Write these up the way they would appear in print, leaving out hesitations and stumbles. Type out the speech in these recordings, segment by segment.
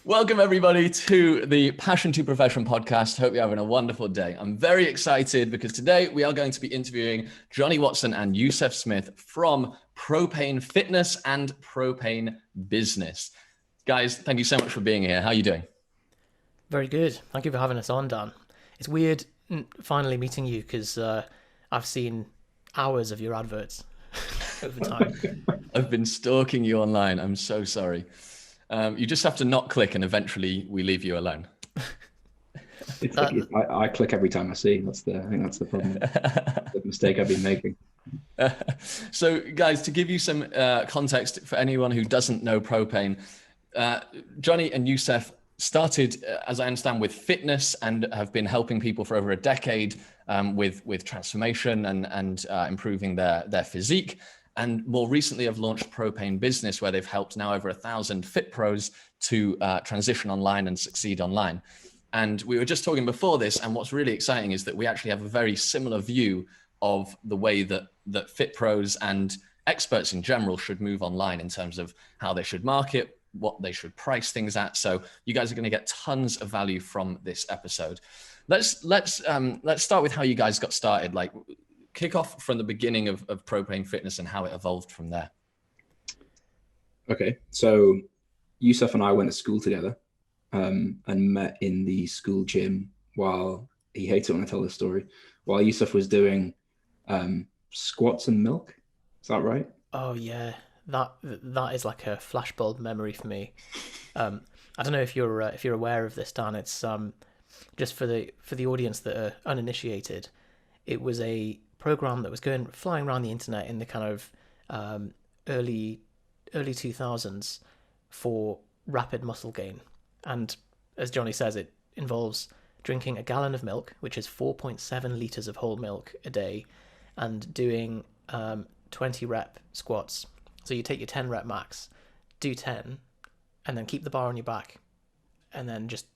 Welcome, everybody, to the Passion to Profession podcast. Hope you're having a wonderful day. I'm very excited because today we are going to be interviewing Jonny Watson and Yusef Smith from Propane Fitness and Propane Business. Guys, thank you so much for being here. How are you doing? Very good. Thank you for having us on, Dan. It's weird finally meeting you because I've seen hours of your adverts over time. I've been stalking you online. I'm so sorry. You just have to not click and eventually we leave you alone. It's like That, I click every time I see. I think that's the problem. The mistake I've been making. So, guys, to give you some context for anyone who doesn't know propane, Jonny and Yusef started, as I understand, with fitness and have been helping people for over a decade with transformation and improving their physique. And more recently, have launched Propane Business, where they've helped now over 1,000 fit pros to transition online and succeed online. And we were just talking before this, and what's really exciting is that we actually have a very similar view of the way that fit pros and experts in general should move online in terms of how they should market, what they should price things at. So you guys are going to get tons of value from this episode. Let's start with how you guys got started. Like, kick off from the beginning of Propane Fitness and how it evolved from there. Okay, so Yusuf and I went to school together and met in the school gym while he hates it when I tell this story. While Yusuf was doing squats and milk. Is that right? oh yeah, that is like a flashbulb memory for me. I don't know if you're aware of this, Dan. It's just for the audience that are uninitiated. It was a program that was flying around the internet in the kind of early 2000s for rapid muscle gain. And as Jonny says, it involves drinking a gallon of milk, which is 4.7 liters of whole milk a day, and doing 20 rep squats. So you take your 10 rep max, do 10, and then keep the bar on your back, and then just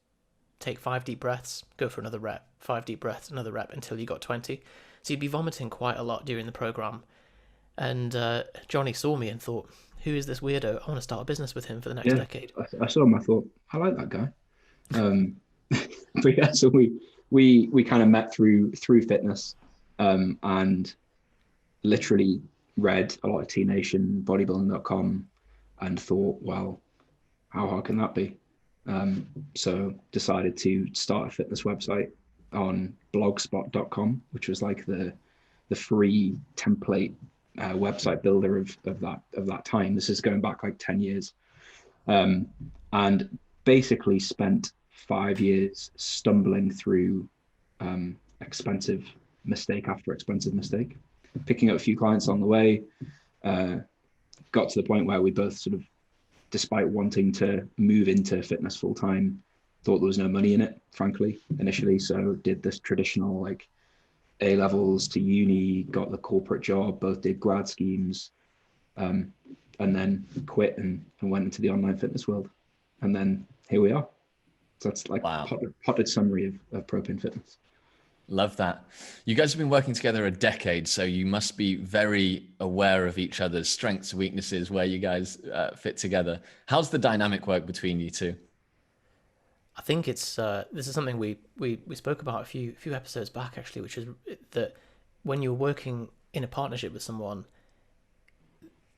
take 5 deep breaths, go for another rep, 5 deep breaths, another rep until you got 20. So you'd be vomiting quite a lot during the program. And Jonny saw me and thought, who is this weirdo? I want to start a business with him for the next Yeah, decade. I saw him. I thought I like that guy. But yeah, so we kind of met through fitness, and literally read a lot of T Nation, bodybuilding.com, and thought, well, how hard can that be? So decided to start a fitness website on blogspot.com, which was like the free template website builder of that time. This is going back like 10 years. And basically spent 5 years stumbling through expensive mistake after expensive mistake, picking up a few clients on the way. Got to the point where we both sort of, despite wanting to move into fitness full time, thought there was no money in it, frankly, initially. So did this traditional like A levels to uni, got the corporate job, both did grad schemes, and then quit and went into the online fitness world. And then here we are. So that's like Wow. potted summary of Propane Fitness. Love that. You guys have been working together a decade, so you must be very aware of each other's strengths, weaknesses, where you guys fit together. How's the dynamic work between you two? I think it's this is something we spoke about a few episodes back actually, which is that when you're working in a partnership with someone,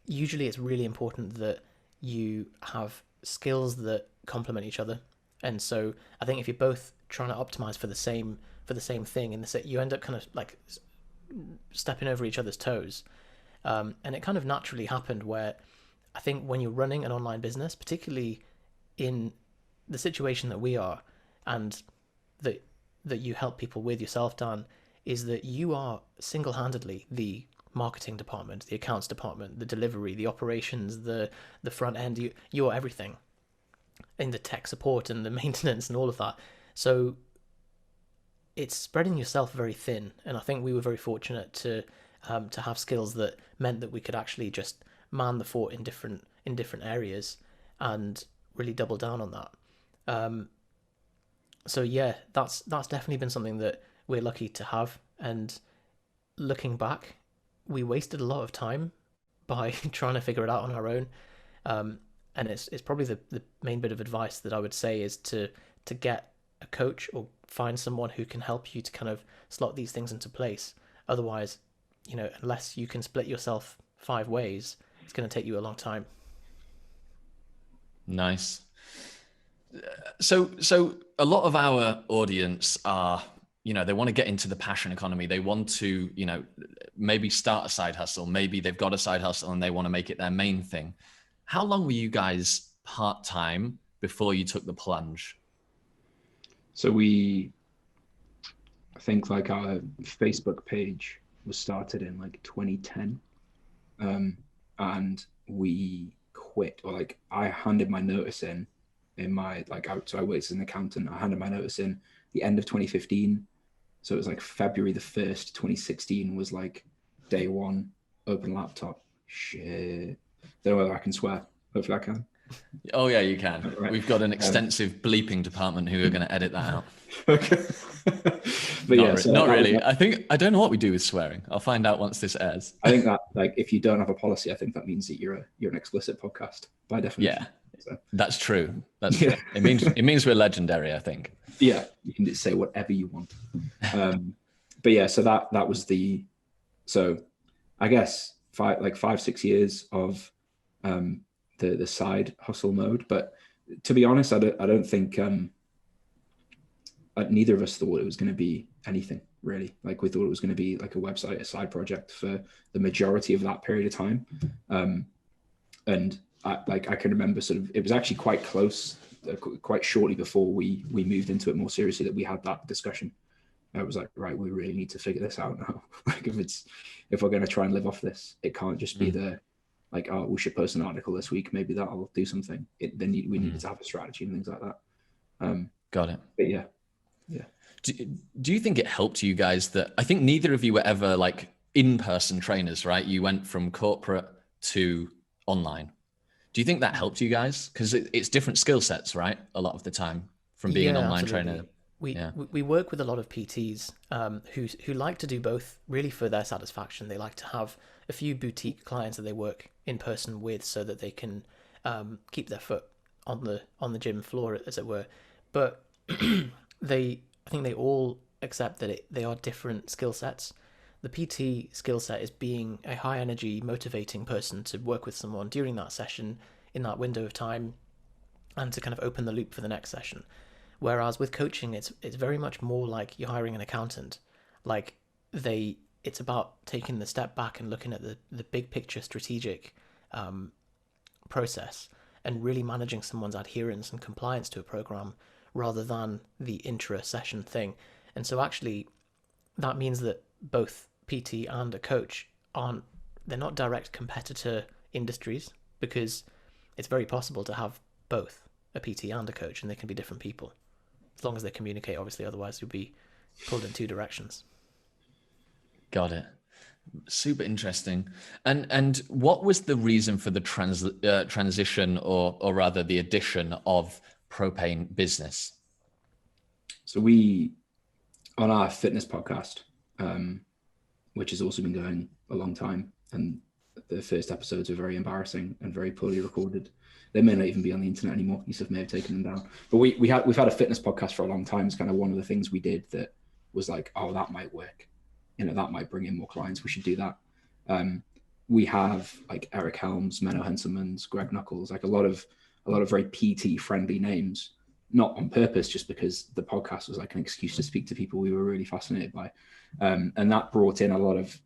usually it's really important that you have skills that complement each other. And so I think if you're both trying to optimize for the same thing, in the you end up kind of like stepping over each other's toes. And it kind of naturally happened where I think when you're running an online business, particularly in the situation that we are, and that you help people with yourself, Dan, is that you are single-handedly the marketing department, the accounts department, the delivery, the operations, the front end. You are everything in the tech support and the maintenance and all of that. So it's spreading yourself very thin, and I think we were very fortunate to have skills that meant that we could actually just man the fort in different areas and really double down on that. So yeah, that's definitely been something that we're lucky to have. And looking back, we wasted a lot of time by trying to figure it out on our own. And it's probably the main bit of advice that I would say is to get a coach or find someone who can help you to kind of slot these things into place. Otherwise, unless you can split yourself 5 ways, it's going to take you a long time. Nice. So a lot of our audience are, they want to get into the passion economy. They want to, maybe start a side hustle. Maybe they've got a side hustle and they want to make it their main thing. How long were you guys part-time before you took the plunge? So I think like our Facebook page was started in like 2010. And we quit, or like I handed my notice in my, so I worked as an accountant. I handed my notice in the end of 2015. So it was like February the 1st, 2016 was like day one, open laptop. Shit. Don't know whether I can swear. Hopefully I can. Oh yeah, you can. Right. We've got an extensive bleeping department who are going to edit that out. Okay. But not really. I don't know what we do with swearing. I'll find out once this airs. I think that like if you don't have a policy, I think that means that you're an explicit podcast by definition. Yeah, so. That's true. That's true. It means we're legendary, I think. Yeah, you can just say whatever you want. But yeah, so that was so I guess 5-6 years of the side hustle mode. But to be honest, I don't think neither of us thought it was going to be anything really. Like we thought it was going to be like a website, a side project for the majority of that period of time. And I can remember it was actually quite close, quite shortly before we moved into it more seriously, that we had that discussion. I was like, right, we really need to figure this out now. Like if we're going to try and live off this, it can't just be oh, we should post an article this week. Maybe that'll do something. We needed to have a strategy and things like that. Got it. But yeah. Do you think it helped you guys that I think neither of you were ever like in-person trainers, right? You went from corporate to online. Do you think that helped you guys? Because it's different skill sets, right? A lot of the time from being an online trainer. We work with a lot of PTs who like to do both really for their satisfaction. They like to have a few boutique clients that they work in person with so that they can keep their foot on the gym floor, as it were. But I think they all accept that they are different skill sets. The PT skill set is being a high energy, motivating person to work with someone during that session in that window of time and to kind of open the loop for the next session. Whereas with coaching, it's very much more like you're hiring an accountant. Like it's about taking the step back and looking at the big picture strategic process and really managing someone's adherence and compliance to a program rather than the intra-session thing. And so actually that means that both PT and a coach they're not direct competitor industries, because it's very possible to have both a PT and a coach and they can be different people. As long as they communicate, obviously, otherwise you'll be pulled in 2 directions. Got it. Super interesting. And what was the reason for the transition or rather the addition of Propane business? So we, on our fitness podcast, which has also been going a long time, and the first episodes are very embarrassing and very poorly recorded. They may not even be on the internet anymore. Yusef may have taken them down. But we've had a fitness podcast for a long time. It's kind of one of the things we did that was like, oh, that might work. That might bring in more clients. We should do that. We have like Eric Helms, Menno Henselmans, Greg Knuckles, like a lot of very PT friendly names, not on purpose, just because the podcast was like an excuse to speak to people we were really fascinated by. And that brought in a lot of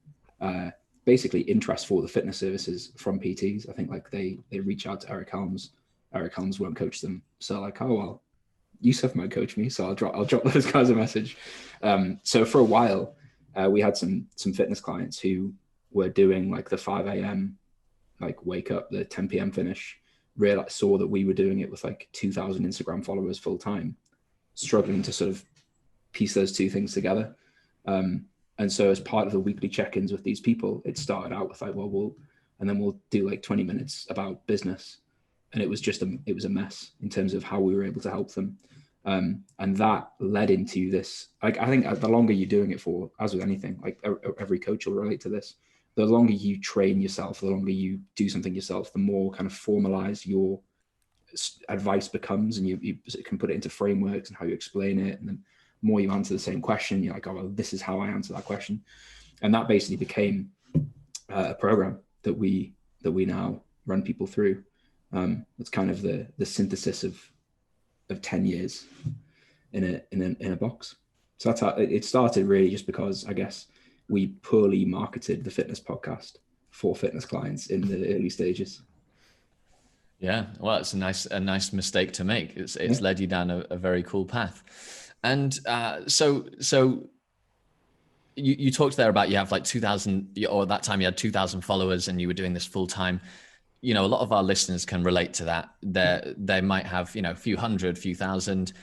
basically interest for the fitness services from PTs. I think like they reach out to Eric Helms. Eric Helms won't coach them. So like, oh, well, Yusef might coach me. So I'll drop those guys a message. So for a while, we had some fitness clients who were doing like the 5 a.m. like wake up, the 10 p.m. finish, saw that we were doing it with like 2,000 Instagram followers full time, struggling to sort of piece those two things together. And so as part of the weekly check-ins with these people, it started out with like, well, we'll do like 20 minutes about business. And it was just it was a mess in terms of how we were able to help them. And that led into this, like, I think the longer you're doing it for, as with anything, like every coach will relate to this, the longer you train yourself, the longer you do something yourself, the more kind of formalized your advice becomes, and you can put it into frameworks and how you explain it. And then the more you answer the same question, you're like, oh, well, this is how I answer that question. And that basically became a program that we now run people through. It's kind of the synthesis of 10 years in a box. So that's how it started, really, just because I guess we poorly marketed the fitness podcast for fitness clients in the early stages. Yeah, well, it's a nice mistake to make. It's led you down a very cool path. And so you talked there about you have like 2,000, or that time you had 2,000 followers and you were doing this full time. You know, a lot of our listeners can relate to that. They might have, a few hundred, few thousand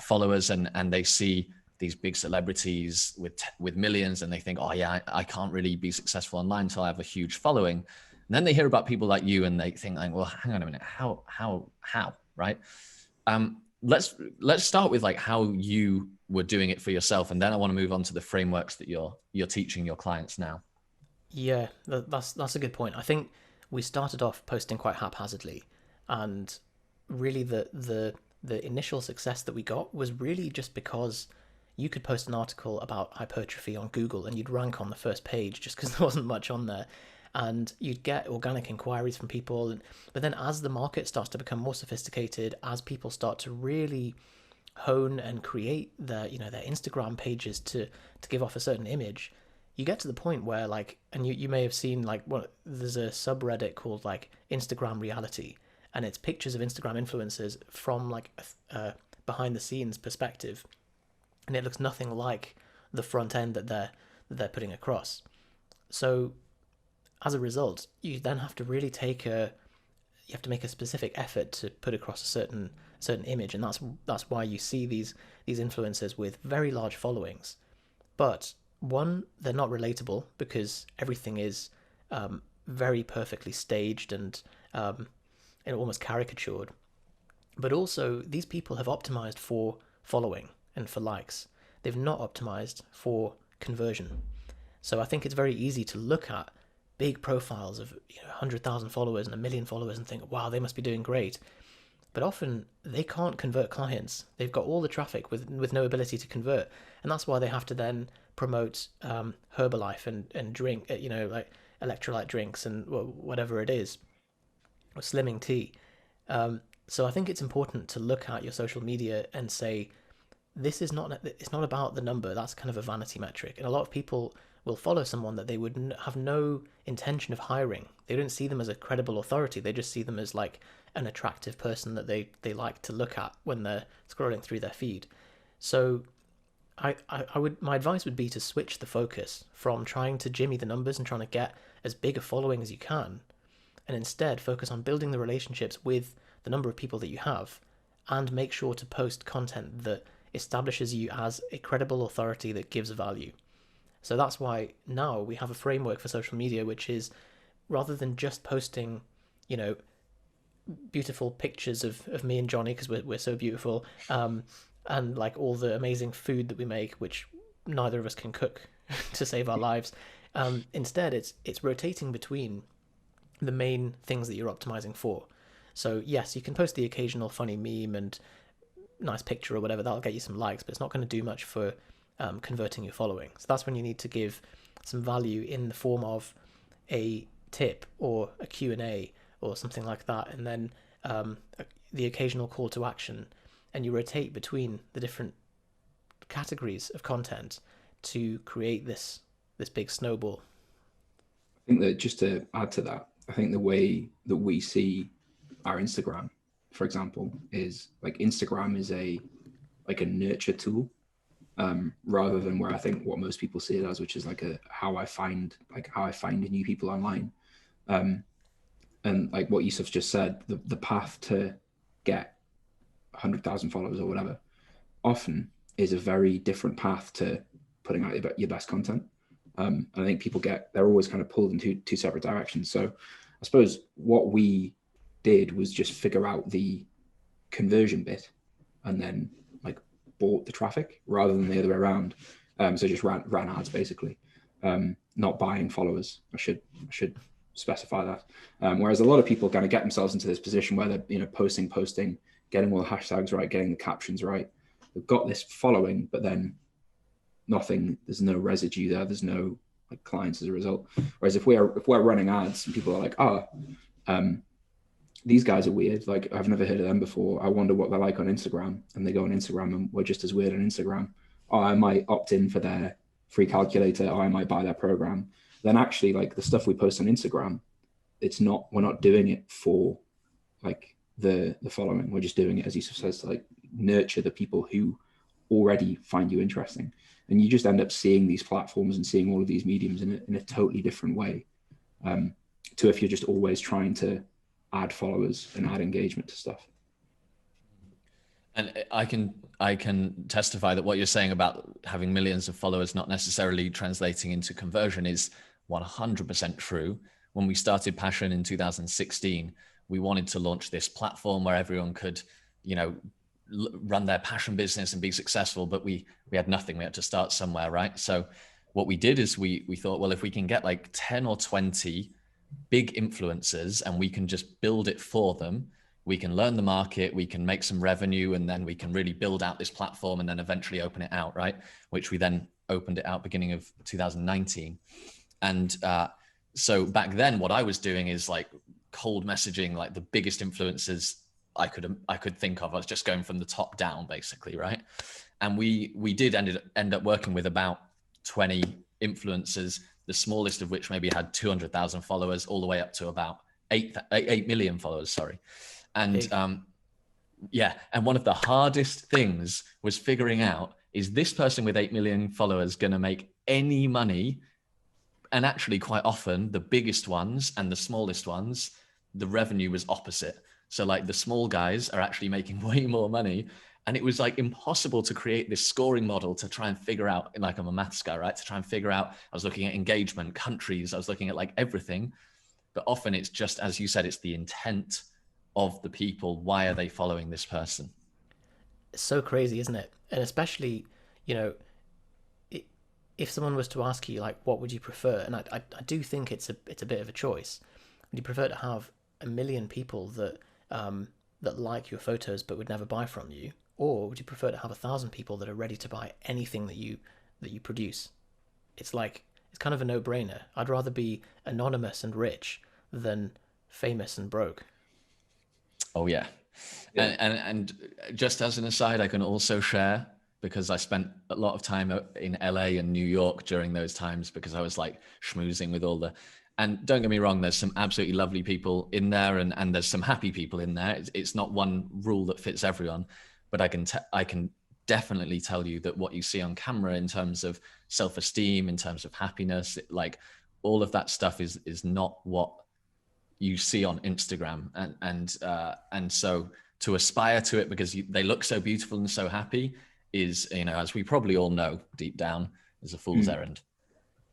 followers, and they see these big celebrities with millions, and they think, oh yeah, I can't really be successful online until I have a huge following. And then they hear about people like you, and they think like, well, hang on a minute, how, right? Let's start with like how you were doing it for yourself, and then I want to move on to the frameworks that you're teaching your clients now. Yeah, that's a good point. I think we started off posting quite haphazardly, and really the initial success that we got was really just because you could post an article about hypertrophy on Google and you'd rank on the first page just because there wasn't much on there, and you'd get organic inquiries from people. But then as the market starts to become more sophisticated, as people start to really hone and create their Instagram pages to give off a certain image, you get to the point where like, and you may have seen like, there's a subreddit called like Instagram Reality, and it's pictures of Instagram influencers from like a behind the scenes perspective, and it looks nothing like the front end that they're putting across. So as a result, you then have to really make a specific effort to put across a certain image, and that's why you see these influencers with very large followings. But one, they're not relatable because everything is very perfectly staged and almost caricatured. But also, these people have optimized for following and for likes. They've not optimized for conversion. So I think it's very easy to look at big profiles of 100,000 followers and 1 million followers and think, wow, they must be doing great. But often they can't convert clients. They've got all the traffic with no ability to convert. And that's why they have to then promote Herbalife and drink, like electrolyte drinks and whatever it is, or slimming tea. So I think it's important to look at your social media and say, it's not about the number. That's kind of a vanity metric. And a lot of people will follow someone that they would have no intention of hiring. They don't see them as a credible authority. They just see them as like an attractive person that they like to look at when they're scrolling through their feed. So my advice would be to switch the focus from trying to jimmy the numbers and trying to get as big a following as you can, and instead focus on building the relationships with the number of people that you have, and make sure to post content that establishes you as a credible authority that gives value. So that's why now we have a framework for social media, which is, rather than just posting, beautiful pictures of me and Jonny, because we're so beautiful, and like all the amazing food that we make, which neither of us can cook to save our lives. Instead, it's rotating between the main things that you're optimizing for. So yes, you can post the occasional funny meme and nice picture or whatever, that'll get you some likes, but it's not going to do much for converting your following. So that's when you need to give some value in the form of a tip or a Q&A or something like that, and then the occasional call to action, and you rotate between the different categories of content to create this big snowball. I think that, just to add to that, I think the way that we see our Instagram, for example, is like Instagram is a nurture tool, rather than where I think what most people see it as, which is like how I find new people online. And like what Yusuf just said, the path to get 100,000 followers or whatever often is a very different path to putting out your best content. And I think people they're always kind of pulled in two separate directions. So I suppose what we did was just figure out the conversion bit and then like bought the traffic rather than the other way around. So just ran ads basically, not buying followers. I should specify that. Whereas a lot of people kind of get themselves into this position where they're, you know, posting, getting all the hashtags right, getting the captions right. They've got this following, but then nothing, there's no residue there. There's no like clients as a result. Whereas if we're running ads and people are like, these guys are weird. Like, I've never heard of them before. I wonder what they're like on Instagram. And they go on Instagram and we're just as weird on Instagram. Oh, I might opt in for their free calculator, or I might buy their program. Then actually, like, the stuff we post on Instagram, we're not doing it for like the following. We're just doing it, as Yusef says, to like nurture the people who already find you interesting. And you just end up seeing these platforms and seeing all of these mediums in a totally different way, to if you're just always trying to add followers and add engagement to stuff. And I can testify that what you're saying about having millions of followers not necessarily translating into conversion is 100% true. When we started Passion in 2016, we wanted to launch this platform where everyone could, you know, run their passion business and be successful, but we had nothing. We had to start somewhere, right? So what we did is we thought, well, if we can get like 10 or 20 big influencers and we can just build it for them, we can learn the market, we can make some revenue, and then we can really build out this platform and then eventually open it out, right? Which we then opened it out beginning of 2019. And so back then what I was doing is like cold messaging like the biggest influencers I could think of. I was just going from the top down basically, right? And we did end up working with about 20 influencers, the smallest of which maybe had 200,000 followers, all the way up to about 8 million followers, sorry. And yeah, and one of the hardest things was figuring out, is this person with 8 million followers going to make any money? And actually quite often the biggest ones and the smallest ones, the revenue was opposite. So like the small guys are actually making way more money. And it was like impossible to create this scoring model to try and figure out, like I'm a maths guy, right? To try and figure out, I was looking at engagement, countries, I was looking at like everything. But often it's just, as you said, it's the intent of the people. Why are they following this person? It's so crazy, isn't it? And especially, you know, if someone was to ask you, like, what would you prefer? And I do think it's a bit of a choice. Would you prefer to have 1 million people that like your photos but would never buy from you, or would you prefer to have 1,000 people that are ready to buy anything that you produce? It's like, it's kind of a no-brainer. I'd rather be anonymous and rich than famous and broke. Oh yeah. And just as an aside, I can also share, because I spent a lot of time in LA and New York during those times, because I was like schmoozing with all the, and don't get me wrong, there's some absolutely lovely people in there, and there's some happy people in there. It's not one rule that fits everyone, but I can definitely tell you that what you see on camera in terms of self-esteem, in terms of happiness, like all of that stuff is not what you see on Instagram. And so to aspire to it because they look so beautiful and so happy is, you know, as we probably all know deep down, is a fool's errand.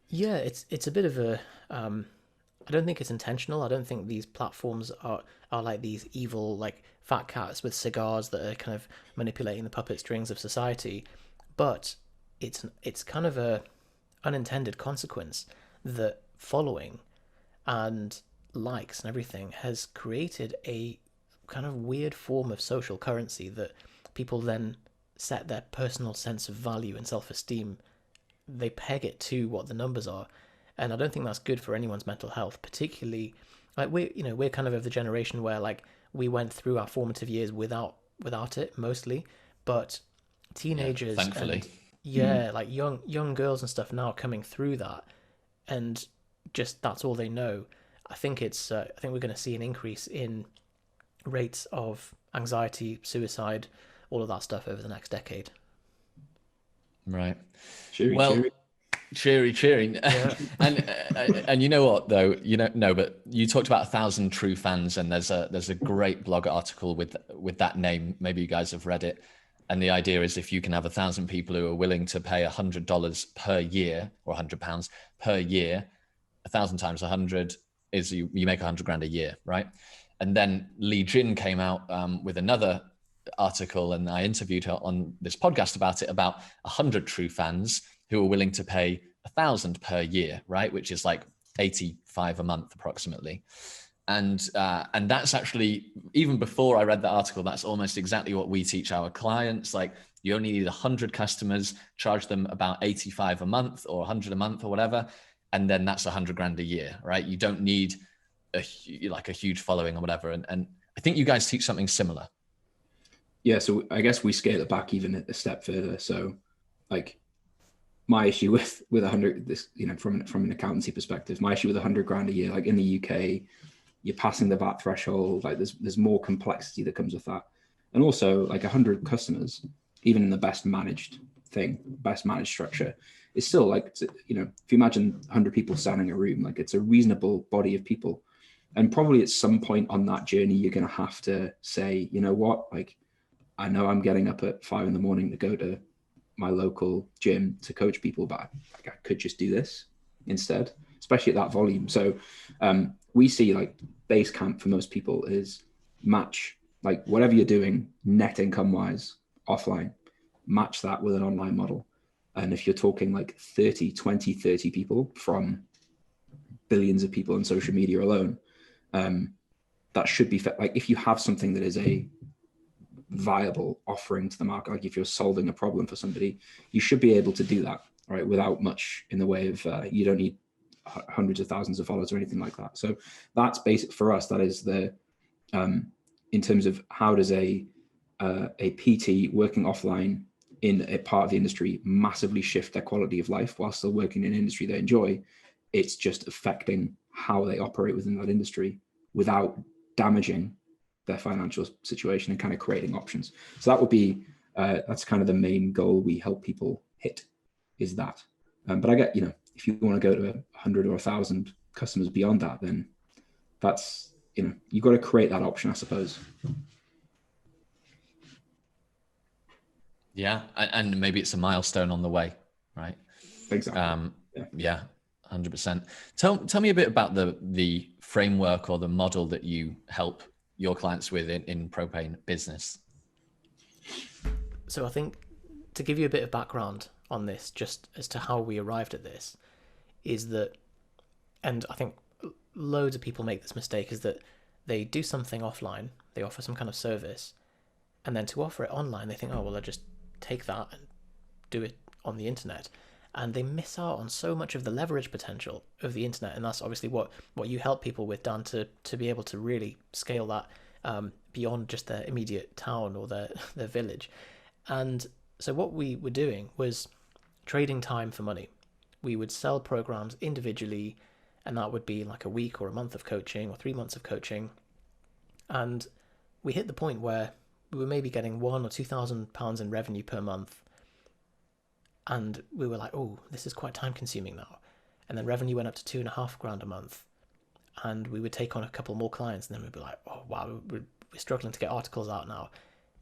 Yeah, it's a bit of a I don't think it's intentional. I don't think these platforms are like these evil, like, fat cats with cigars that are kind of manipulating the puppet strings of society. But it's kind of a unintended consequence that following and likes and everything has created a kind of weird form of social currency that people then set their personal sense of value and self-esteem, they peg it to what the numbers are. And I don't think that's good for anyone's mental health, particularly like we're kind of the generation where like we went through our formative years without it mostly, but teenagers, thankfully, like young girls and stuff now coming through that, and just that's all they know. I think we're going to see an increase in rates of anxiety, suicide, all of that stuff over the next decade. Right. Cheery. Yeah. and you know what though, but you talked about 1,000 true fans, and there's a great blog article with that name. Maybe you guys have read it. And the idea is, if you can have 1,000 people who are willing to pay $100 per year, or £100 per year, 1,000 times 100 is you make 100 grand a year, right? And then Lee Jin came out with another article, and I interviewed her on this podcast about 100 true fans who are willing to pay 1,000 per year, right? Which is like 85 a month approximately. And that's actually, even before I read that article, that's almost exactly what we teach our clients. Like, you only need 100 customers, charge them about 85 a month or 100 a month or whatever. And then that's 100 grand a year, right? You don't need a huge following or whatever. And I think you guys teach something similar. Yeah. So I guess we scale it back even a step further. So like my issue with 100, this, you know, from an accountancy perspective, my issue with 100 grand a year, like in the UK, you're passing the VAT threshold. Like there's more complexity that comes with that. And also like 100 customers, even in the best managed structure, is still like, you know, if you imagine 100 people sat in a room, like it's a reasonable body of people. And probably at some point on that journey, you're going to have to say, you know what, like, I know I'm getting up at 5 a.m. to go to my local gym to coach people, but like, I could just do this instead, especially at that volume. So we see like base camp for most people is match, like whatever you're doing net income wise offline, match that with an online model. And if you're talking like 30 people from billions of people on social media alone, that should be like, if you have something that is a viable offering to the market, like if you're solving a problem for somebody, you should be able to do that, right, without much in the way of you don't need hundreds of thousands of followers or anything like that. So that's basic for us. That is the in terms of how does a PT working offline in a part of the industry massively shift their quality of life while still working in an industry they enjoy. It's just affecting how they operate within that industry without damaging their financial situation and kind of creating options. So that would be, that's kind of the main goal we help people hit, is that. But I get, you know, if you want to go to 100 or 1,000 customers beyond that, then that's, you know, you've got to create that option, I suppose. Yeah. And maybe it's a milestone on the way, right? Exactly. Yeah, 100%. Tell me a bit about the framework or the model that you help your clients with in propane business. So I think, to give you a bit of background on this, just as to how we arrived at this, is that, and I think loads of people make this mistake, is that they do something offline, they offer some kind of service, and then to offer it online, they think, oh, well, I'll just take that and do it on the internet. And they miss out on so much of the leverage potential of the internet. And that's obviously what you help people with, Dan, to be able to really scale that beyond just their immediate town or their village. And so what we were doing was trading time for money. We would sell programs individually, and that would be like a week or a month of coaching or 3 months of coaching. And we hit the point where we were maybe getting £1,000 or £2,000 in revenue per month. And we were like, oh, this is quite time consuming now. And then revenue went up to £2,500 a month. And we would take on a couple more clients, and then we'd be like, oh, wow, we're struggling to get articles out now.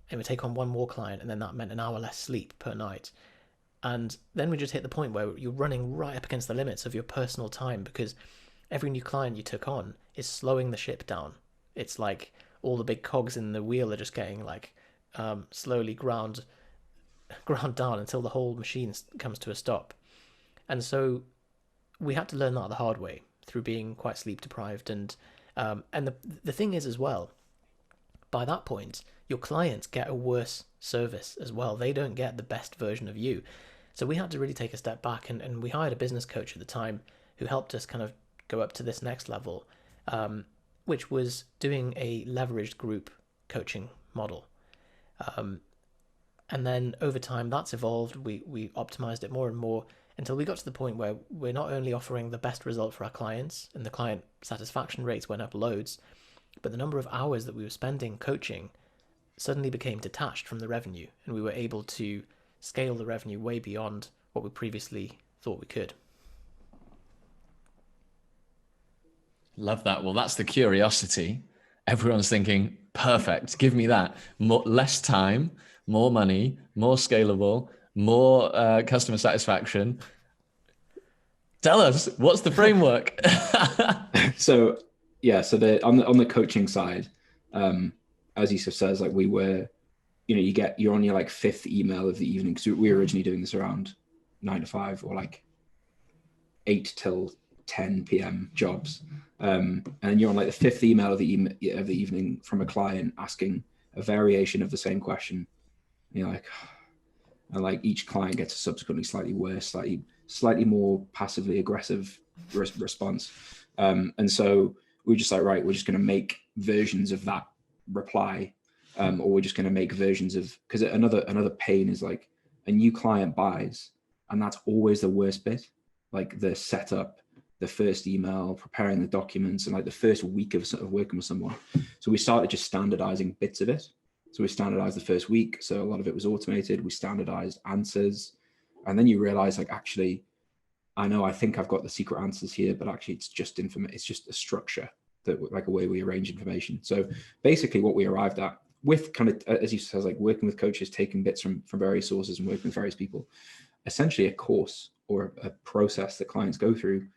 And we'd take on one more client, and then that meant an hour less sleep per night. And then we just hit the point where you're running right up against the limits of your personal time, because every new client you took on is slowing the ship down. It's like all the big cogs in the wheel are just getting like slowly ground down until the whole machine comes to a stop. And so we had to learn that the hard way through being quite sleep deprived. And the thing is as well, by that point, your clients get a worse service as well. They don't get the best version of you. So we had to really take a step back, and we hired a business coach at the time who helped us kind of go up to this next level, which was doing a leveraged group coaching model. And then over time, that's evolved. We optimized it more and more until we got to the point where we're not only offering the best result for our clients, and the client satisfaction rates went up loads, but the number of hours that we were spending coaching suddenly became detached from the revenue, and we were able to scale the revenue way beyond what we previously thought we could. Love that. Well, that's the curiosity. Everyone's thinking, perfect, give me that. Less time, more money, more scalable, more customer satisfaction. Tell us, what's the framework? So on the coaching side, as Yusef says, like we were, you know, you're on your like fifth email of the evening. So we were originally doing this around 9 to 5 or like 8 till 10 p.m. jobs. And you're on like the fifth email of the evening from a client asking a variation of the same question. And you're like, and like each client gets a subsequently slightly worse, slightly more passively aggressive response. And so we're just like, right, we're just going to make versions of that reply, or we're just going to make versions of, because another pain is like a new client buys, and that's always the worst bit, like the setup, the first email, preparing the documents, and like the first week of sort of working with someone. So we started just standardizing bits of it. So we standardized the first week. So a lot of it was automated. We standardized answers. And then you realize, like, actually, I think I've got the secret answers here, but actually it's just it's just a structure, that like a way we arrange information. So basically what we arrived at with kind of, as you said, like working with coaches, taking bits from various sources and working with various people, essentially a course or a process that clients go through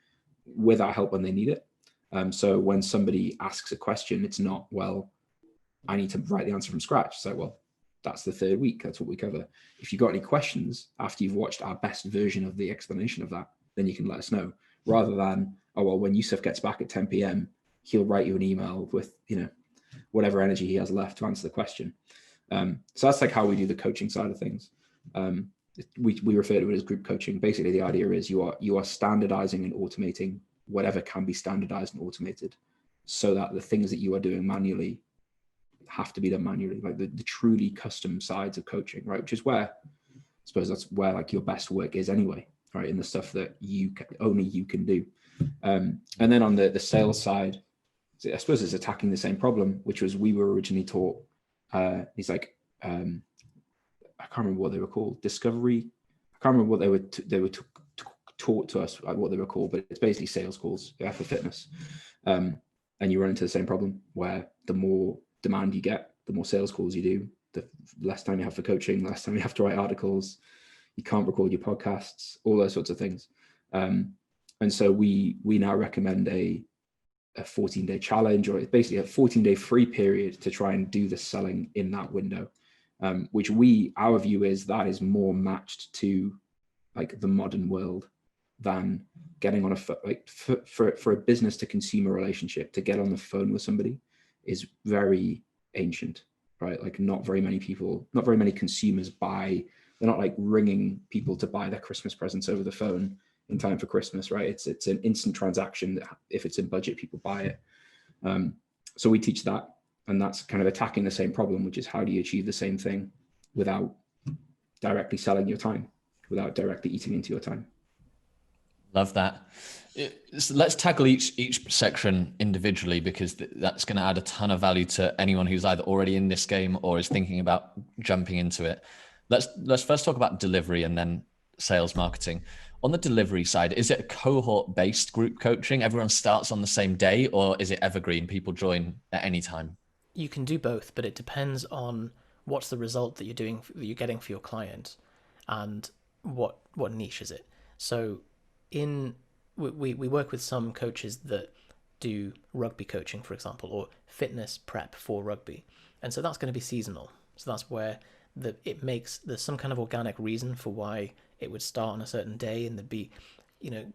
with our help when they need it. So when somebody asks a question, it's not, well, I need to write the answer from scratch. So, well, that's the third week. That's what we cover. If you've got any questions after you've watched our best version of the explanation of that, then you can let us know, rather than, oh, well, when Yusef gets back at 10 p.m., he'll write you an email with, whatever energy he has left to answer the question. So that's like how we do the coaching side of things. We refer to it as group coaching. Basically, the idea is you are standardizing and automating whatever can be standardized and automated, so that the things that you are doing manually have to be done manually, like the truly custom sides of coaching, right? Which is where, I suppose that's where like your best work is anyway, right? In the stuff that only you can do. And then on the sales side, I suppose it's attacking the same problem, which was, we were originally taught, he's like, I can't remember what they were called, discovery. I can't remember what they were taught to us, like what they were called, but it's basically sales calls for fitness. And you run into the same problem where the more demand you get, the more sales calls you do, the less time you have for coaching, the less time you have to write articles, you can't record your podcasts, all those sorts of things. And so we now recommend a 14-day challenge, or basically a 14-day free period to try and do the selling in that window, which our view is that is more matched to like the modern world than getting on for a business to consumer relationship. To get on the phone with somebody is very ancient, right? Like not very many consumers buy. They're not like ringing people to buy their Christmas presents over the phone in time for Christmas, right? It's an instant transaction that if it's in budget, people buy it. So we teach that, and that's kind of attacking the same problem, which is how do you achieve the same thing without directly selling your time, without directly eating into your time. Love that. So let's tackle each section individually, because that's going to add a ton of value to anyone who's either already in this game or is thinking about jumping into it. Let's first talk about delivery and then sales marketing. On the delivery side, is it a cohort-based group coaching? Everyone starts on the same day, or is it evergreen? People join at any time? You can do both, but it depends on what's the result that you're getting for your client, and what niche is it. So we work with some coaches that do rugby coaching, for example, or fitness prep for rugby. And so that's going to be seasonal. So that's where there's some kind of organic reason for why it would start on a certain day, and there'd be,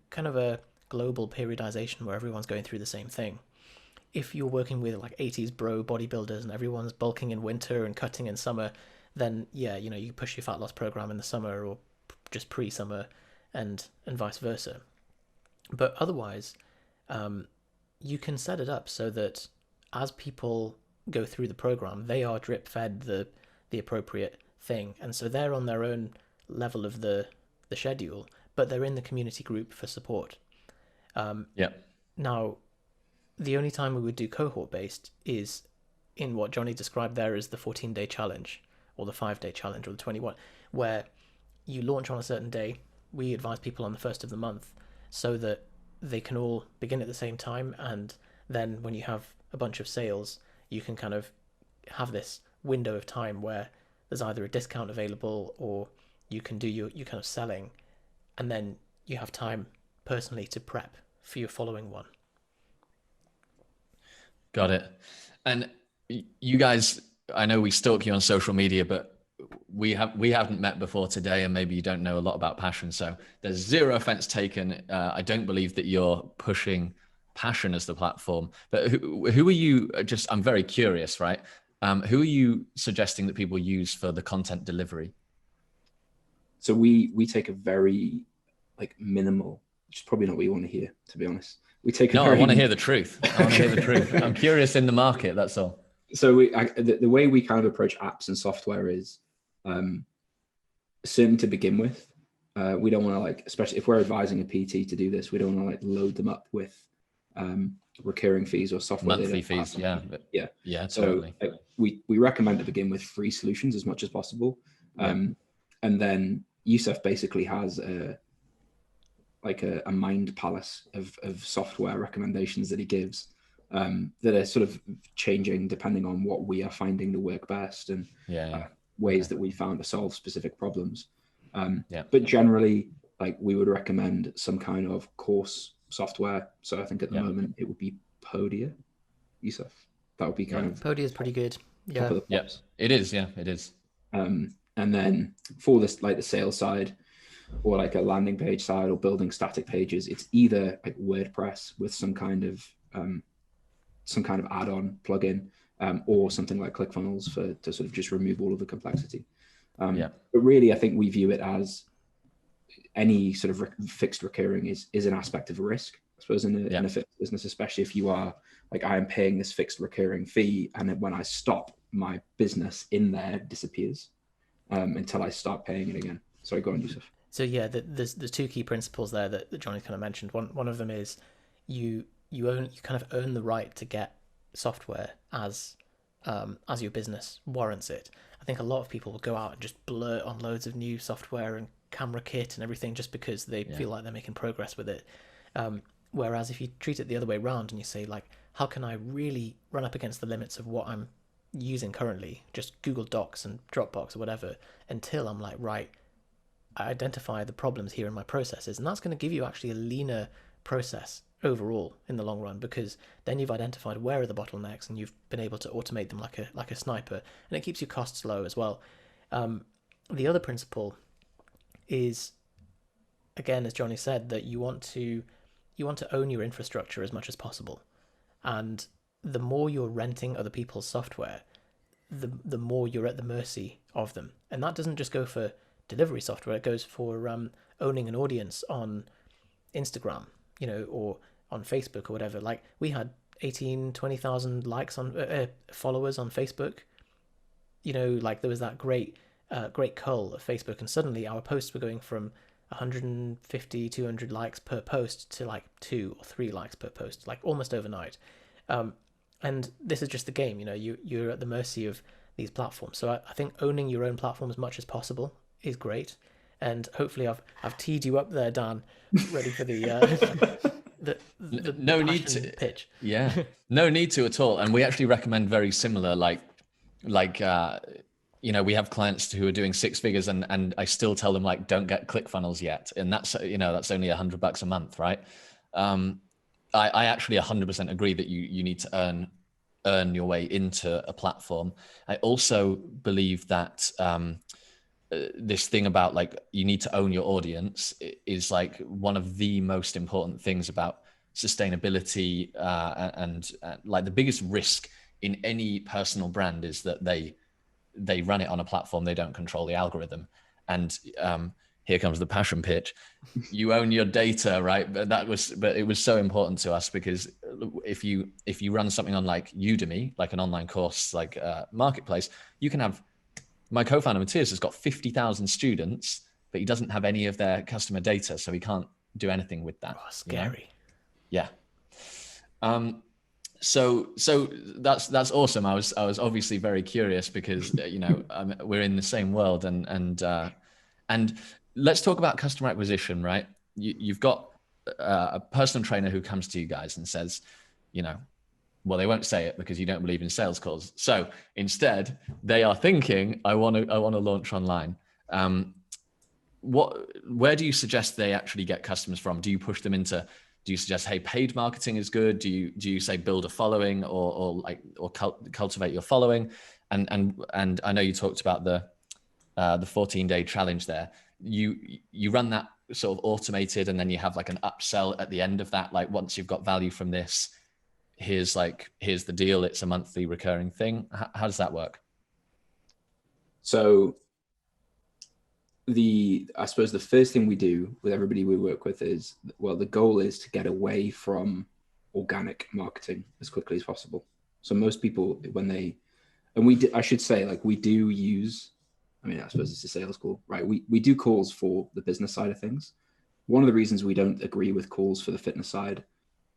kind of a global periodization where everyone's going through the same thing. If you're working with like 80s bro bodybuilders and everyone's bulking in winter and cutting in summer, then yeah, you push your fat loss program in the summer or just pre-summer, and vice versa. But otherwise, you can set it up so that as people go through the program, they are drip fed the appropriate thing, and so they're on their own level of the schedule, but they're in the community group for support. Now, the only time we would do cohort based is in what Jonny described there as the 14-day challenge, or the 5-day challenge, or the 21, where you launch on a certain day. We advise people on the first of the month so that they can all begin at the same time, and then when you have a bunch of sales, you can kind of have this window of time where there's either a discount available, or you can do your kind of selling, and then you have time personally to prep for your following one. Got it. And you guys, I know we stalk you on social media, but we haven't met before today, and maybe you don't know a lot about Passion. So there's zero offense taken. I don't believe that you're pushing Passion as the platform, but who are you? I'm very curious, right? Who are you suggesting that people use for the content delivery? So we take a very like minimal, which is probably not what you want to hear, to be honest. I want to hear the truth. I want to hear the truth. I'm curious in the market. That's all. So the way we kind of approach apps and software is certainly to begin with. We don't want to like, especially if we're advising a PT to do this, we don't want to like load them up with recurring fees or software monthly fees. Yeah. So totally. We recommend to begin with free solutions as much as possible. And then Yusef basically has a mind palace of software recommendations that he gives that are sort of changing depending on what we are finding to work best and ways that we found to solve specific problems. But generally, like we would recommend some kind of course software. So I think at the moment it would be Podia, Yusef. That would be kind of Podia is pretty good. Yeah, it is. Yeah, it is. And then for this, like the sales side, or like a landing page side, or building static pages, it's either like WordPress with some kind of add-on plugin, or something like ClickFunnels to sort of just remove all of the complexity. But really, I think we view it as any sort of fixed recurring is an aspect of risk, I suppose, in a fitness business, especially if you are like, I am paying this fixed recurring fee, and then when I stop, my business in there disappears until I start paying it again. Sorry, go on, Yusef. So there's two key principles there that Jonny kind of mentioned. One of them is you kind of own the right to get software as your business warrants it. I think a lot of people will go out and just blurt on loads of new software and camera kit and everything just because they feel like they're making progress with it. Whereas if you treat it the other way around and you say, like, how can I really run up against the limits of what I'm using currently, just Google Docs and Dropbox or whatever, until I'm like, right, I identify the problems here in my processes, and that's going to give you actually a leaner process overall in the long run, because then you've identified where are the bottlenecks and you've been able to automate them like a sniper, and it keeps your costs low as well. The other principle is, again, as Jonny said, that you want to own your infrastructure as much as possible, and the more you're renting other people's software, the more you're at the mercy of them. And that doesn't just go for delivery software, it goes for owning an audience on Instagram, or on Facebook or whatever. Like, we had 20,000 likes on followers on Facebook, like there was that great cull of Facebook, and suddenly our posts were going from 150, 200 likes per post to like 2 or 3 likes per post, like almost overnight. And this is just the game, you're at the mercy of these platforms. So I think owning your own platform as much as possible is great. And hopefully I've teed you up there, Dan, ready for the no need to pitch. No need to at all. And we actually recommend very similar, like we have clients who are doing 6 figures, and I still tell them, like, don't get ClickFunnels yet. And that's only $100 a month, right? I actually 100% agree that you need to earn your way into a platform. I also believe that this thing about, like, you need to own your audience is like one of the most important things about sustainability, and like the biggest risk in any personal brand is that they run it on a platform, they don't control the algorithm. And here comes the passion pitch. You own your data, right? But it was so important to us, because if you run something on like Udemy, like an online course, like marketplace, you can have, my co-founder Matthias has got 50,000 students, but he doesn't have any of their customer data, so he can't do anything with that. Oh, scary. Yeah. So that's awesome. I was obviously very curious, because we're in the same world, and let's talk about customer acquisition, right? You've got a personal trainer who comes to you guys and says, well, they won't say it because you don't believe in sales calls. So instead, they are thinking, I want to launch online. Where do you suggest they actually get customers from? Do you push them into? Do you suggest, hey, paid marketing is good? Do you say build a following, or cultivate your following? And I know you talked about the 14-day challenge there, you run that sort of automated, and then you have like an upsell at the end of that. Like, once you've got value from this, here's the deal. It's a monthly recurring thing. How does that work? So I suppose the first thing we do with everybody we work with is, well, the goal is to get away from organic marketing as quickly as possible. So most people, I should say, like, we do use, I mean, I suppose it's a sales call, right? We do calls for the business side of things. One of the reasons we don't agree with calls for the fitness side,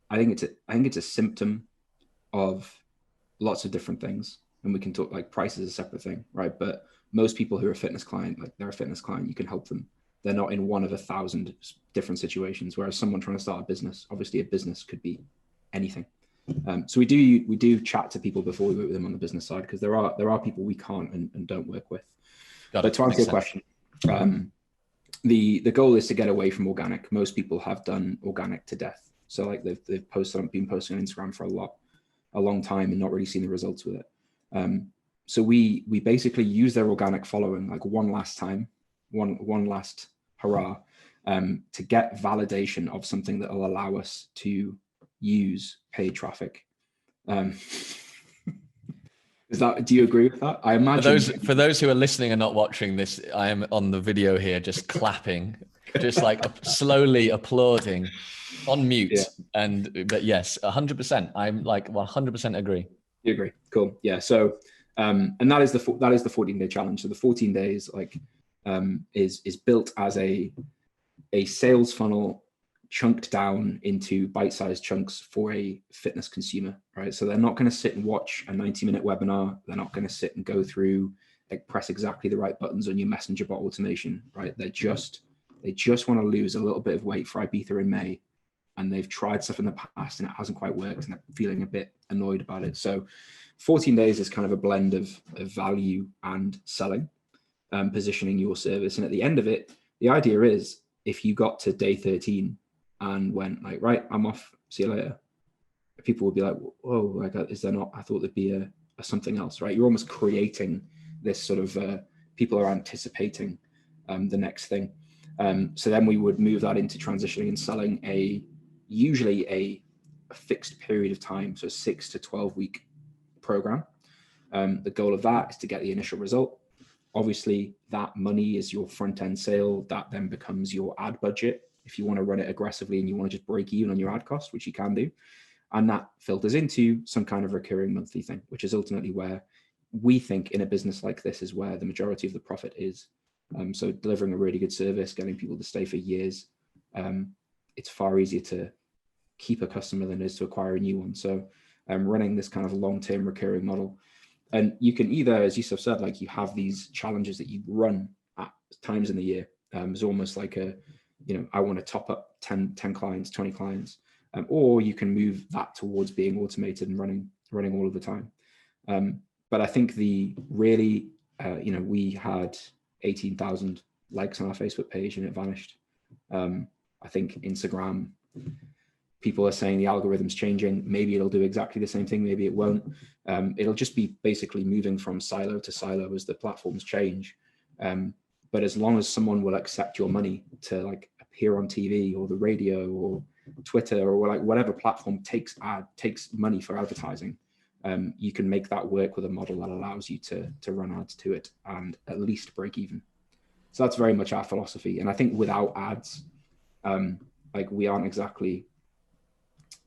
I think it's a symptom of lots of different things. And we can talk, like, price is a separate thing, right? But most people who are a fitness client, like, they're a fitness client, you can help them. They're not in one of 1,000 different situations. Whereas someone trying to start a business, obviously a business could be anything. So we do chat to people before we work with them on the business side, because there are people we can't and don't work with. But to answer your question, the goal is to get away from organic. Most people have done organic to death. So, like, they've been posting on Instagram for a long time and not really seen the results with it. So we basically use their organic following, like, one last time, one last hurrah, to get validation of something that will allow us to use paid traffic. Do you agree with that? I imagine for those who are listening and not watching this, I am on the video here just clapping, just like slowly applauding on mute. Yeah. But yes, 100%. I'm like 100% agree. You agree? Cool. Yeah. So, and that is the 14-day challenge. So the 14 days, like, is built as a sales funnel chunked down into bite-sized chunks for a fitness consumer, right? So they're not going to sit and watch a 90-minute webinar. They're not going to sit and go through, like, press exactly the right buttons on your messenger bot automation, right? They just want to lose a little bit of weight for Ibiza in May, and they've tried stuff in the past and it hasn't quite worked, and they're feeling a bit annoyed about it. So 14 days is kind of a blend of value and selling, positioning your service. And at the end of it, the idea is, if you got to day 13 and went, like, right, I'm off, see you later, people would be like, whoa, like, is there not, I thought there'd be a something else, right? You're almost creating this sort of, people are anticipating the next thing. So then we would move that into transitioning and selling usually a fixed period of time, so 6 to 12 week program. The goal of that is to get the initial result. Obviously, that money is your front end sale. That then becomes your ad budget if you want to run it aggressively and you want to just break even on your ad cost, which you can do. And that filters into some kind of recurring monthly thing, which is ultimately where we think, in a business like this, is where the majority of the profit is. So delivering a really good service, getting people to stay for years, it's far easier to keep a customer than it is to acquire a new one. So running this kind of long-term recurring model. And you can either, as Yusef said, like, you have these challenges that you run at times in the year. It's almost like I want to top up 10 clients, 20 clients. Or you can move that towards being automated and running all of the time. But I think we had 18,000 likes on our Facebook page and it vanished. I think Instagram, people are saying the algorithm's changing. Maybe it'll do exactly the same thing. Maybe it won't. It'll just be basically moving from silo to silo as the platforms change. But as long as someone will accept your money to, like, appear on TV or the radio or Twitter or, like, whatever platform takes money for advertising, you can make that work with a model that allows you to run ads to it and at least break even. So that's very much our philosophy. And I think without ads, like, we aren't exactly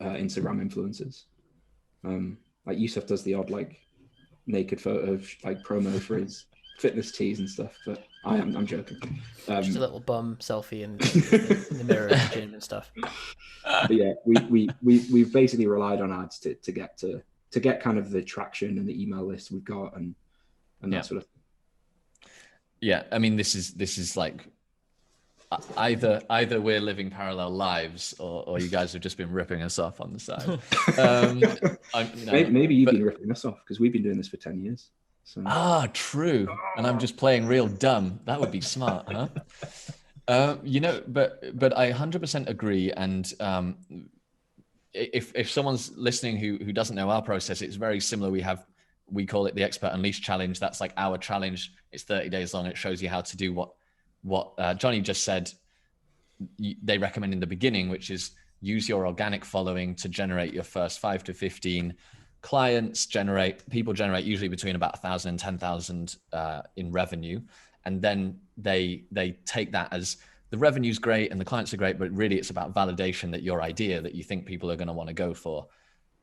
Instagram influencers. Like, Yusef does the odd, like, naked photo, like, promo for his fitness tees and stuff, but I'm joking. Just a little bum selfie in the mirror of the gym and stuff. But yeah, we've basically relied on ads to get kind of the traction and the email list we've got and that sort of thing. Yeah, I mean, this is like either we're living parallel lives or you guys have just been ripping us off on the side. Maybe you've been ripping us off because we've been doing this for 10 years. So. True. And I'm just playing real dumb. That would be smart, huh? But I 100% agree. And if someone's listening who doesn't know our process, it's very similar. we call it the Expert Unleashed Challenge. That's like our challenge. It's 30 days long. It shows you how to do what Jonny just said they recommend in the beginning, which is use your organic following to generate your first 5 to 15 clients. People generate usually between about 1,000 and 10,000 in revenue. And then they take that as the revenue's great and the clients are great, but really it's about validation that your idea that you think people are going to want to go for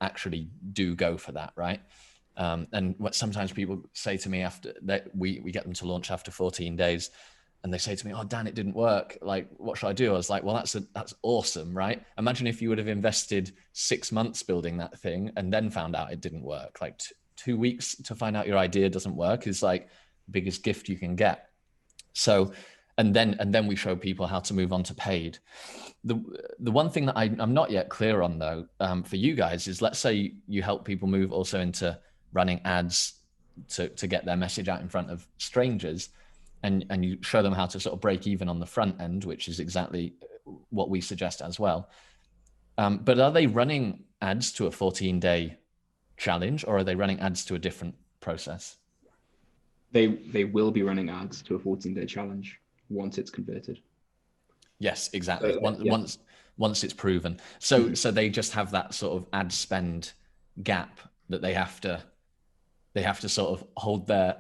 actually do go for that, right? And what sometimes people say to me after that, we get them to launch after 14 days, and they say to me, "Oh, Dan, it didn't work. Like, what should I do?" I was like, "Well, that's awesome, right? Imagine if you would have invested 6 months building that thing and then found out it didn't work. Like 2 weeks to find out your idea doesn't work is like the biggest gift you can get." So, and then we show people how to move on to paid. The one thing that I'm not yet clear on though, for you guys is, let's say you help people move also into running ads to get their message out in front of strangers, and you show them how to sort of break even on the front end, which is exactly what we suggest as well. But are they running ads to a 14-day challenge, or are they running ads to a different process? They will be running ads to a 14-day challenge once it's converted. Yes, exactly. Once it's proven. So they just have that sort of ad spend gap that they have to sort of hold their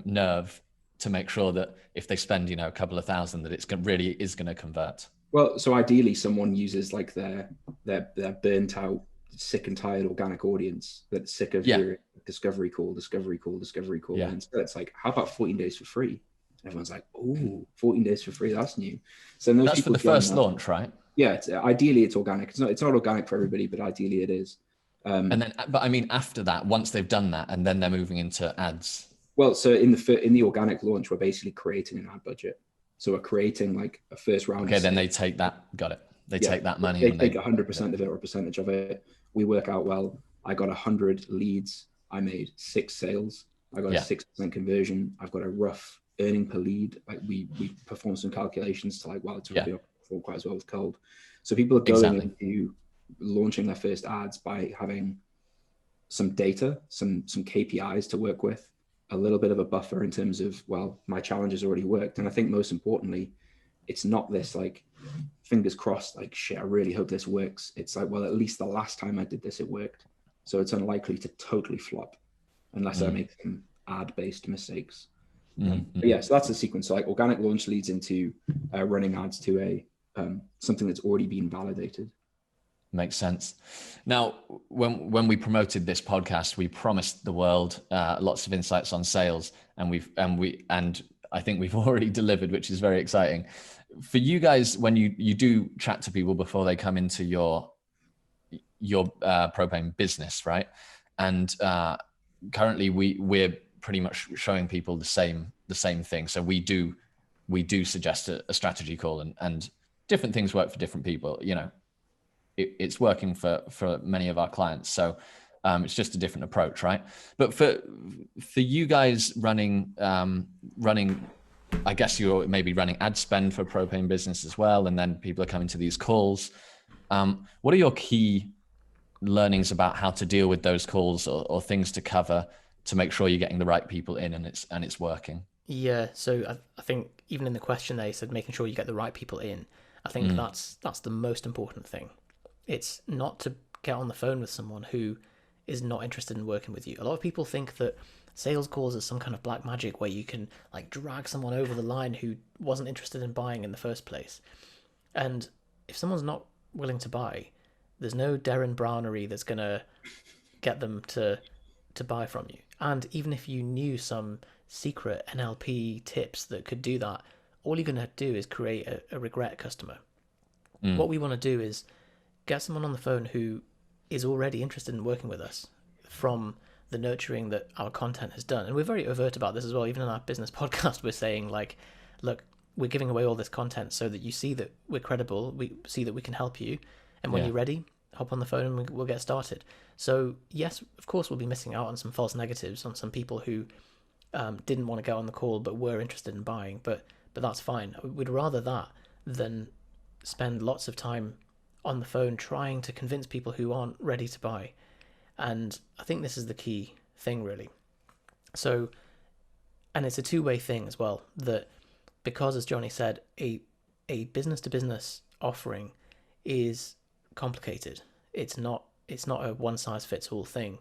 nerve to make sure that if they spend, a couple of thousand, that it's really is going to convert. Well, so ideally someone uses like their burnt out, sick and tired organic audience that's sick of hearing discovery call. Yeah. And so it's like, how about 14 days for free? Everyone's like, "Oh, 14 days for free, that's new." So that's for the first launch, right? Yeah, ideally it's organic. It's not organic for everybody, but ideally it is. But I mean, after that, once they've done that, and then they're moving into ads. Well, so in the organic launch, we're basically creating an ad budget. So we're creating like a first round. Okay, then they take that. Got it. They take that money. They take 100% of it, or a percentage of it. We work out, well, I got 100 leads. I made 6 sales. I got a 6% conversion. I've got a rough earning per lead. Like we perform some calculations to like, well, it's probably performed quite as well with cold. So people are going into launching their first ads by having some data, some KPIs to work with, a little bit of a buffer in terms of, well, my challenge has already worked. And I think most importantly, it's not this like fingers crossed, like, shit, I really hope this works. It's like, well, at least the last time I did this, it worked. So it's unlikely to totally flop unless I make some ad-based mistakes. So that's the sequence. So like organic launch leads into running ads to a something that's already been validated. Makes sense. Now, when we promoted this podcast, we promised the world lots of insights on sales, and I think we've already delivered, which is very exciting. For you guys, when you do chat to people before they come into your propane business, right? And currently we're pretty much showing people the same thing. So we do suggest a strategy call, and different things work for different people. It's working for many of our clients. So it's just a different approach, right? But for you guys running, I guess you're maybe running ad spend for propane business as well, and then people are coming to these calls. What are your key learnings about how to deal with those calls, or things to cover to make sure you're getting the right people in and it's working? Yeah, so I think even in the question they said making sure you get the right people in. I think that's the most important thing. It's not to get on the phone with someone who is not interested in working with you. A lot of people think that sales calls is some kind of black magic where you can like drag someone over the line who wasn't interested in buying in the first place. And if someone's not willing to buy, there's no Darren Brownery that's going to get them to buy from you. And even if you knew some secret NLP tips that could do that, all you're going to do is create a regret customer. What we want to do is get someone on the phone who is already interested in working with us from the nurturing that our content has done. And we're very overt about this as well. Even in our business podcast, we're saying like, look, we're giving away all this content so that you see that we're credible. We see that we can help you. And when you're ready, hop on the phone and we'll get started. So yes, of course, we'll be missing out on some false negatives, on some people who didn't want to get on the call but were interested in buying. But that's fine. We'd rather that than spend lots of time on the phone trying to convince people who aren't ready to buy. And I think this is the key. thing, really. So, and it's a two-way thing as well, that because, as Jonny said, a business-to-business offering is complicated. It's not a one-size-fits-all thing.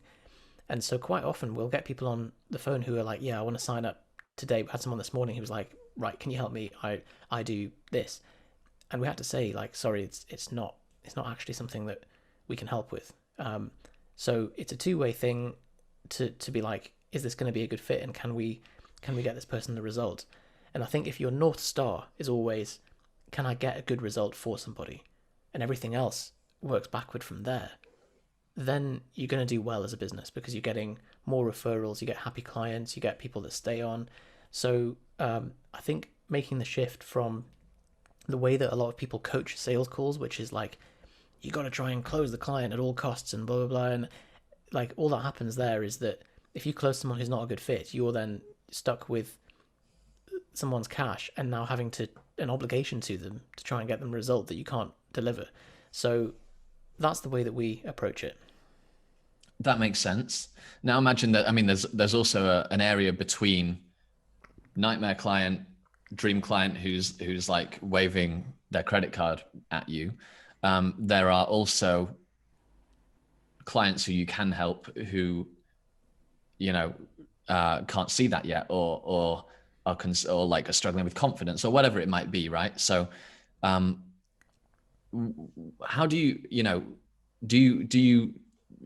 And so quite often we'll get people on the phone who are like, yeah, I want to sign up today. We had someone this morning who was like, right, can you help me? I do this. And we had to say, like, sorry, it's not actually something that we can help with. So it's a two-way thing to be like, is this going to be a good fit, and can we get this person the result? And I think if your North Star is always, can I get a good result for somebody, and everything else works backward from there, then you're going to do well as a business, because you're getting more referrals, you get happy clients, you get people that stay on. So I think making the shift from the way that a lot of people coach sales calls, which is like, you got to try and close the client at all costs and blah, blah, blah. And like all that happens there is that if you close someone who's not a good fit, you're then stuck with someone's cash and now having an obligation to them to try and get them a result that you can't deliver. So that's the way that we approach it. That makes sense. Now imagine that, I mean, there's also an area between nightmare client, dream client who's like waving their credit card at you. There are also clients who you can help who, can't see that yet, or like are struggling with confidence or whatever it might be, right? So how do you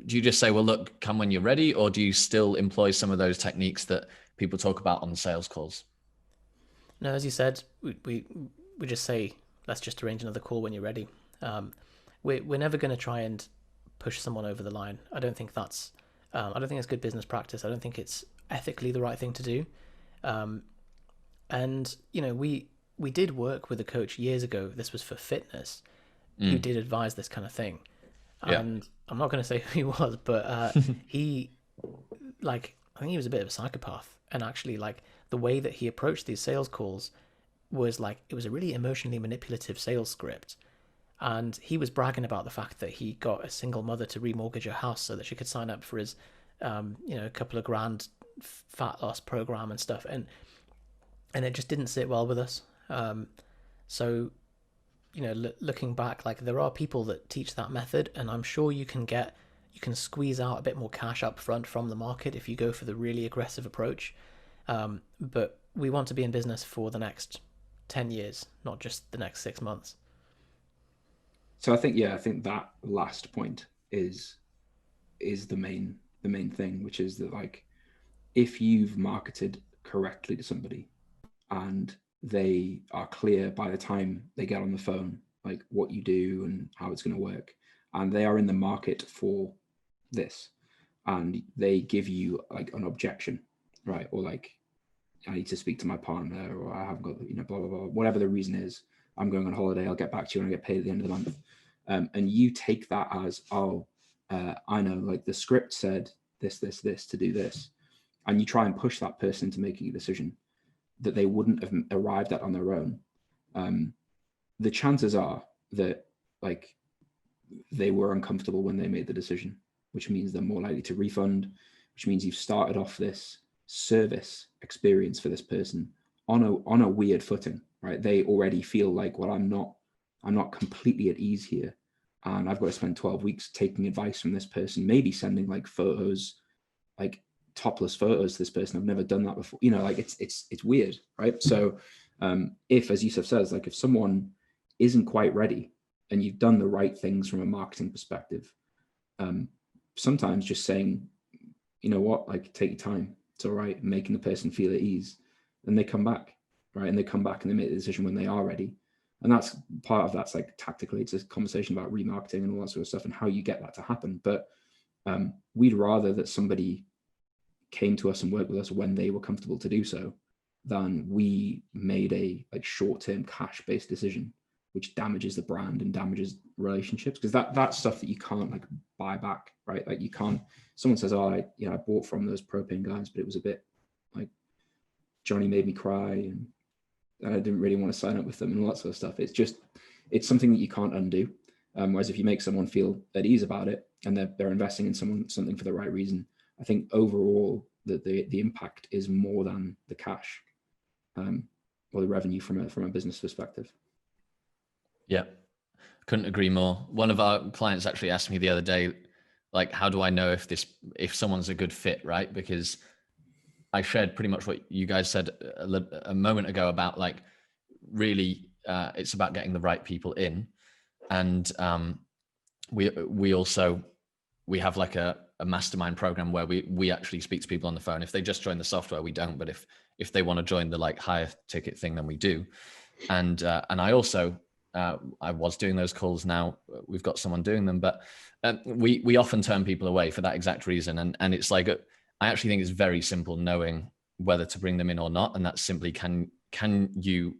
just say, well, look, come when you're ready, or do you still employ some of those techniques that people talk about on sales calls? No, as you said, we just say, let's just arrange another call when you're ready. We're never going to try and push someone over the line. I don't think that's good business practice. I don't think it's ethically the right thing to do. And we did work with a coach years ago. This was for fitness, who did advise this kind of thing. And I'm not going to say who he was, but he, like, I think he was a bit of a psychopath. And actually, like, the way that he approached these sales calls was like, it was a really emotionally manipulative sales script. And he was bragging about the fact that he got a single mother to remortgage her house so that she could sign up for his, a couple of grand fat loss program and stuff. And it just didn't sit well with us. So, looking back, like, there are people that teach that method, and I'm sure you can squeeze out a bit more cash up front from the market if you go for the really aggressive approach. But we want to be in business for the next 10 years, not just the next 6 months. So I think that last point is the main thing, which is that, like, if you've marketed correctly to somebody and they are clear by the time they get on the phone, like, what you do and how it's going to work, and they are in the market for this, and they give you like an objection, right? Or like, I need to speak to my partner, or I haven't got, blah, blah, blah, whatever the reason is, I'm going on holiday, I'll get back to you when I get paid at the end of the month. And you take that as, I know, like, the script said this to do this. And you try and push that person into making a decision that they wouldn't have arrived at on their own. The chances are that, like, they were uncomfortable when they made the decision, which means they're more likely to refund, which means you've started off this service experience for this person on a weird footing, right? They already feel like, well, I'm not completely at ease here, and I've got to spend 12 weeks taking advice from this person, maybe sending like photos, like topless photos to this person. I've never done that before, like, it's weird, right? So if, as Yusef says, like, if someone isn't quite ready and you've done the right things from a marketing perspective, sometimes just saying, you know what, like, take your time, it's all right, making the person feel at ease, and they come back, right? And they come back and they make the decision when they are ready. And that's part of that's like tactically, it's a conversation about remarketing and all that sort of stuff and how you get that to happen. But we'd rather that somebody came to us and worked with us when they were comfortable to do so, than we made a like short-term cash-based decision, which damages the brand and damages relationships, because that's stuff that you can't like buy back, right? Like, you can't, someone says, oh, I bought from those Propane guys, but it was a bit like, Jonny made me cry and I didn't really want to sign up with them and all that sort of stuff. It's something that you can't undo. Whereas if you make someone feel at ease about it and they're investing in something for the right reason, I think overall that the impact is more than the cash or the revenue from a business perspective. Yeah, couldn't agree more. One of our clients actually asked me the other day, like, how do I know if someone's a good fit, right? Because I shared pretty much what you guys said a moment ago about, like, really it's about getting the right people in. And we have like a mastermind program where we actually speak to people on the phone. If they just join the software, we don't, but if they want to join the like higher ticket thing, then we do. And I also I was doing those calls. Now we've got someone doing them, but we often turn people away for that exact reason. And it's like, I actually think it's very simple knowing whether to bring them in or not. And that's simply, can you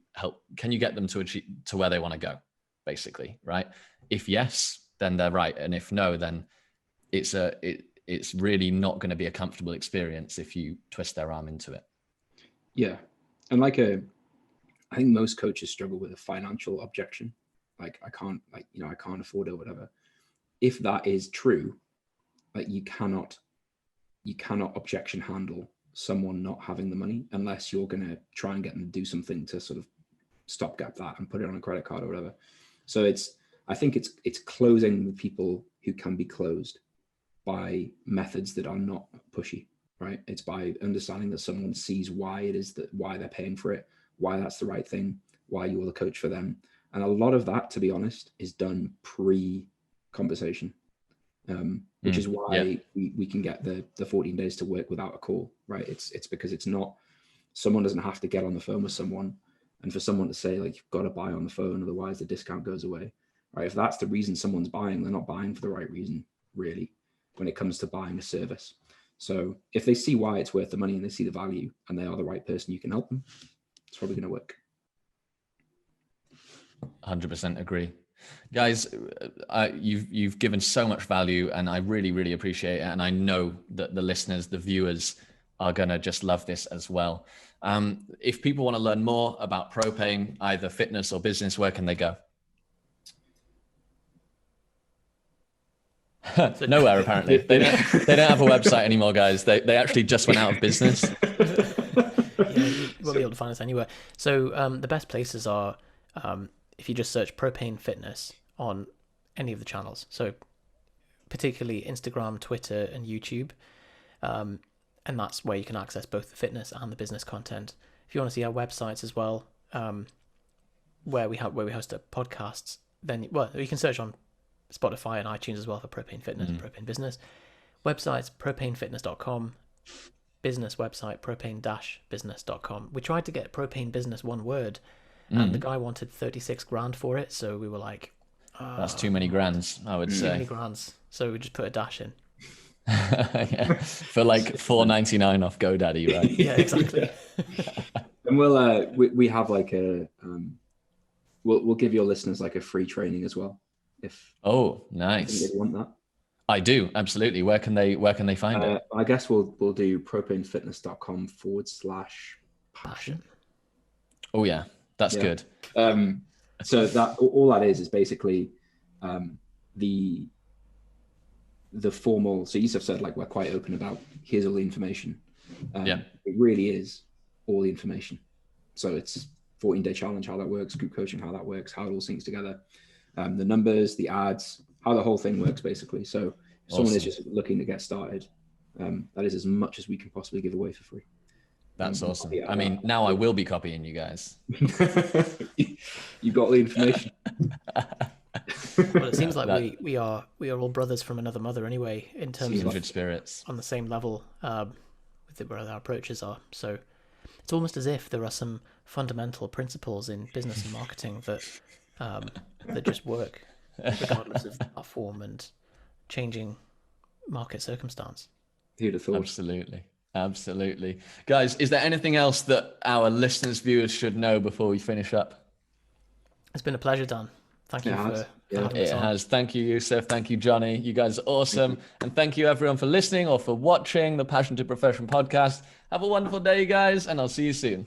get them to where they want to go, basically, right? If yes, then they're right. And if no, then it's really not going to be a comfortable experience if you twist their arm into it. Yeah. And I think most coaches struggle with a financial objection. Like, I can't afford it or whatever. If that is true, like, you cannot objection handle someone not having the money unless you're going to try and get them to do something to sort of stopgap that and put it on a credit card or whatever. So I think it's closing the people who can be closed by methods that are not pushy, right? It's by understanding that someone sees why they're paying for it, why that's the right thing, why you're the coach for them. And a lot of that, to be honest, is done pre-conversation, which is why we can get the 14 days to work without a call, right? It's because it's not, someone doesn't have to get on the phone with someone and for someone to say, like, you've got to buy on the phone, otherwise the discount goes away, right? If that's the reason someone's buying, they're not buying for the right reason, really, when it comes to buying a service. So if they see why it's worth the money and they see the value and they are the right person, you can help them, it's probably going to work. 100% agree. Guys, you've given so much value and I really, really appreciate it. And I know that the listeners, the viewers are going to just love this as well. If people want to learn more about Propane, either fitness or business, where can they go? Nowhere, apparently. They don't have a website anymore, guys. They actually just went out of business. You won't be able to find us anywhere. So the best places are if you just search Propane Fitness on any of the channels. So particularly Instagram, Twitter, and YouTube. And that's where you can access both the fitness and the business content. If you want to see our websites as well, where we host our podcasts, then you can search on Spotify and iTunes as well for Propane Fitness and Propane Business. Websites, propanefitness.com. Business website, propane-business.com. We tried to get Propane Business one word, and the guy wanted 36 grand for it, so we were like, that's too many grands, I would say. Too many grands, so we just put a dash in. Yeah, for like $4.99 off GoDaddy, right? Yeah, exactly. And we have like we'll give your listeners like a free training as well. Nice. If they want that. I do, absolutely. Where can they find it? I guess we'll do propanefitness.com/passion. Oh yeah, that's good. So that all that is basically the formal. So Yusef said, like, we're quite open about here's all the information. It really is all the information. So it's 14-day challenge, how that works, group coaching, how that works, how it all syncs together, the numbers, the ads, how the whole thing works, basically. So if someone is just looking to get started, that is as much as we can possibly give away for free. That's awesome. I mean, now I will be copying you guys. You got the information. Well, it seems like we are all brothers from another mother anyway, in terms of spirits on the same level with where our approaches are. So it's almost as if there are some fundamental principles in business and marketing that just work regardless of our form and changing market circumstance. Who'd have thought? Absolutely. Guys, is there anything else that our listeners, viewers should know before we finish up? It's been a pleasure, Dan. Thank you for having us on. It has. Thank you, Yusef. Thank you, Jonny. You guys are awesome. And thank you, everyone, for listening or for watching the Passion to Profession podcast. Have a wonderful day, guys, and I'll see you soon.